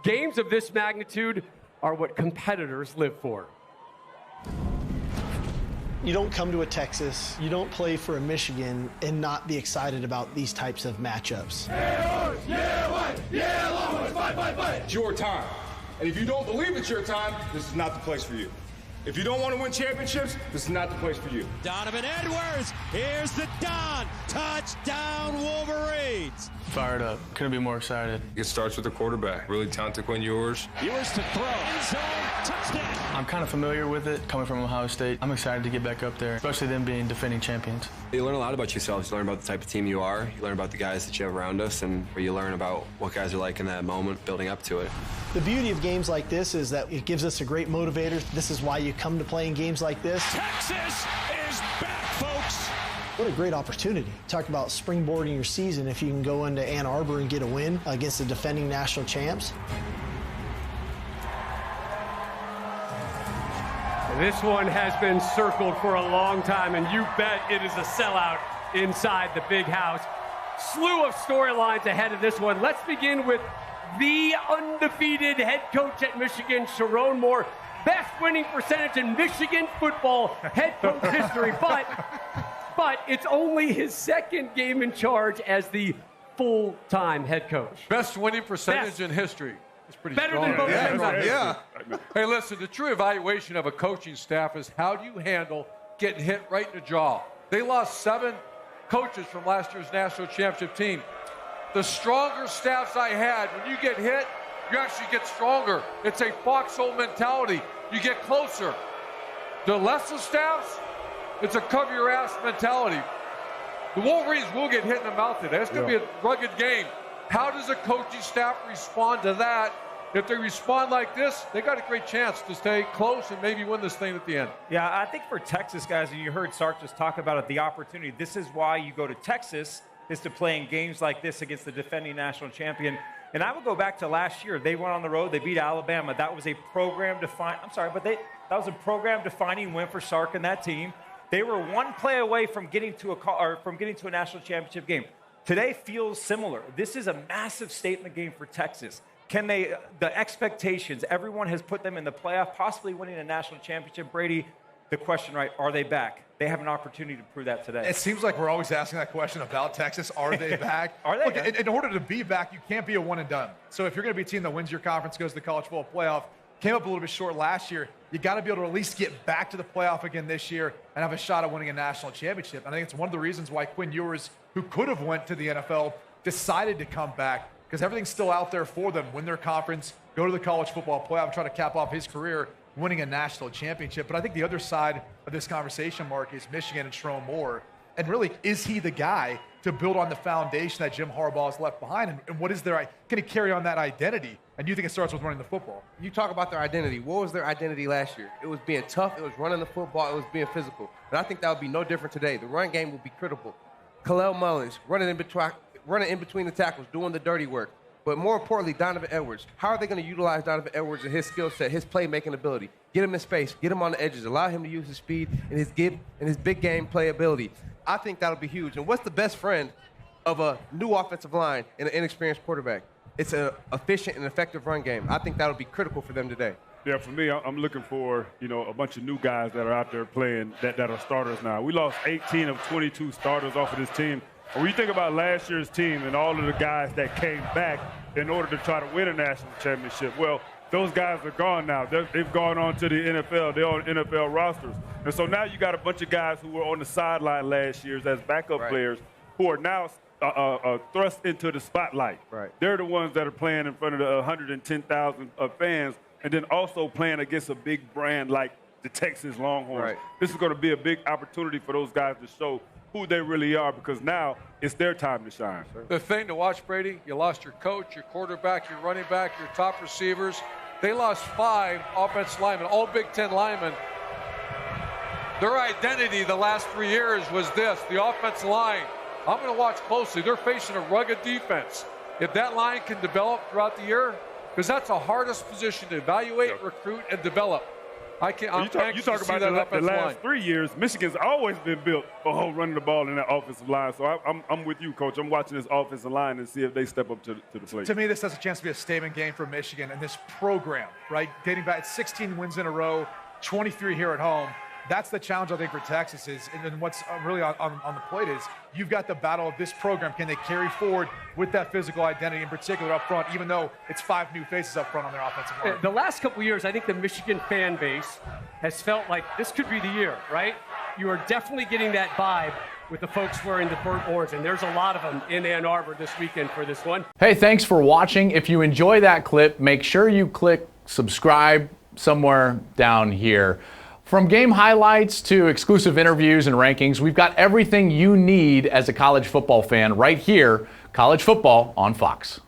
Games of this magnitude are what competitors live for. You don't come to a Texas, you don't play for a Michigan and not be excited about these types of matchups. Yeah, white, yeah, Longhorns, fight. It's your time. And if you don't believe it's your time, this is not the place for you. If you don't want to win championships, this is not the place for you. Donovan Edwards, here's the Don. Touchdown, Wolverines. Fired up. Couldn't be more excited. It starts with the quarterback. Really talented Quinn Ewers. Ewers to throw. End zone, touchdown. I'm kind of familiar with it, coming from Ohio State. I'm excited to get back up there, especially them being defending champions. You learn a lot about yourselves. You learn about the type of team you are. You learn about the guys that you have around us, and you learn about what guys are like in that moment, building up to it. The beauty of games like this is that it gives us a great motivator. This is why you come to playing games like this. Texas is back, folks. What a great opportunity. Talk about springboarding your season if you can go into Ann Arbor and get a win against the defending national champs. This one has been circled for a long time, and you bet it is a sellout inside the big house. Slew of storylines ahead of this one. Let's begin with the undefeated head coach at Michigan, Sharon Moore. Best winning percentage in Michigan football head coach history, but it's only his second game in charge as the full-time head coach. Best winning percentage in history. It's pretty better strong. than both Yeah, teams. yeah. Hey, listen, the true evaluation of a coaching staff is how do you handle getting hit right in the jaw. They lost 7 coaches from last year's national championship team. The stronger staffs I had, when you get hit, you actually get stronger. It's a foxhole mentality. You get closer. The lesser staffs, it's a cover your ass mentality. The Wolverines will get hit in the mouth today. It's going to be a rugged game. How does a coaching staff respond to that? If they respond like this, they got a great chance to stay close and maybe win this thing at the end. Yeah, I think for Texas guys, and you heard Sark just talk about it, the opportunity. This is why you go to Texas, is to play in games like this against the defending national champion. And I would go back to last year. They went on the road. They beat Alabama. That was a program-defining. that was a program-defining win for Sark and that team. They were one play away from getting to a national championship game. Today feels similar. This is a massive statement game for Texas. Can they, the expectations, everyone has put them in the playoff, possibly winning a national championship. Brady, the question, right, are they back? They have an opportunity to prove that today. It seems like we're always asking that question about Texas. Are they back? Are they? Look, in order to be back, you can't be a one and done. So if you're going to be a team that wins your conference, goes to the college football playoff, came up a little bit short last year, you got to be able to at least get back to the playoff again this year and have a shot at winning a national championship. And I think it's one of the reasons why Quinn Ewers, who could have went to the NFL, decided to come back, because everything's still out there for them. Win their conference, go to the college football playoff, try to cap off his career winning a national championship. But I think the other side of this conversation, Mark, is Michigan and Sharon Moore. And really, is he the guy to build on the foundation that Jim Harbaugh has left behind? And what is can he carry on that identity? And you think it starts with running the football? You talk about their identity. What was their identity last year? It was being tough. It was running the football. It was being physical. And I think that would be no different today. The run game will be critical. Khalil Mullins, running in between the tackles, doing the dirty work. But more importantly, Donovan Edwards. How are they going to utilize Donovan Edwards and his skill set, his playmaking ability? Get him in space, get him on the edges, allow him to use his speed and his big game playability. I think that'll be huge. And what's the best friend of a new offensive line and an inexperienced quarterback? It's an efficient and effective run game. I think that'll be critical for them today. Yeah, for me, I'm looking for, a bunch of new guys that are out there playing that are starters now. We lost 18 of 22 starters off of this team. When you think about last year's team and all of the guys that came back in order to try to win a national championship, well, those guys are gone now. They've gone on to the NFL. They're on NFL rosters. And so now you got a bunch of guys who were on the sideline last year as backup players who are now thrust into the spotlight. Right. They're the ones that are playing in front of the 110,000 fans and then also playing against a big brand like the Texas Longhorns. Right. This is going to be a big opportunity for those guys to show who they really are, because now it's their time to shine. The thing to watch, Brady, you lost your coach, your quarterback, your running back, your top receivers. They lost 5 offensive linemen, all Big Ten linemen. Their identity the last 3 years was this, the offensive line. I'm going to watch closely. They're facing a rugged defense. If that line can develop throughout the year, because that's the hardest position to evaluate, recruit, and develop. I can't. You talk about the last 3 years. Michigan's always been built for running the ball in that offensive line. So I'm with you, Coach. I'm watching this offensive line and see if they step up to the plate. To me, this has a chance to be a statement game for Michigan and this program, right? Dating back 16 wins in a row, 23 here at home. That's the challenge, I think, for Texas is, and what's really on the plate is you've got the battle of this program. Can they carry forward with that physical identity in particular up front, even though it's 5 new faces up front on their offensive line? The last couple of years, I think the Michigan fan base has felt like this could be the year, right? You are definitely getting that vibe with the folks wearing the burnt orange, and there's a lot of them in Ann Arbor this weekend for this one. Hey, thanks for watching. If you enjoy that clip, make sure you click subscribe somewhere down here. From game highlights to exclusive interviews and rankings, we've got everything you need as a college football fan right here, College Football on Fox.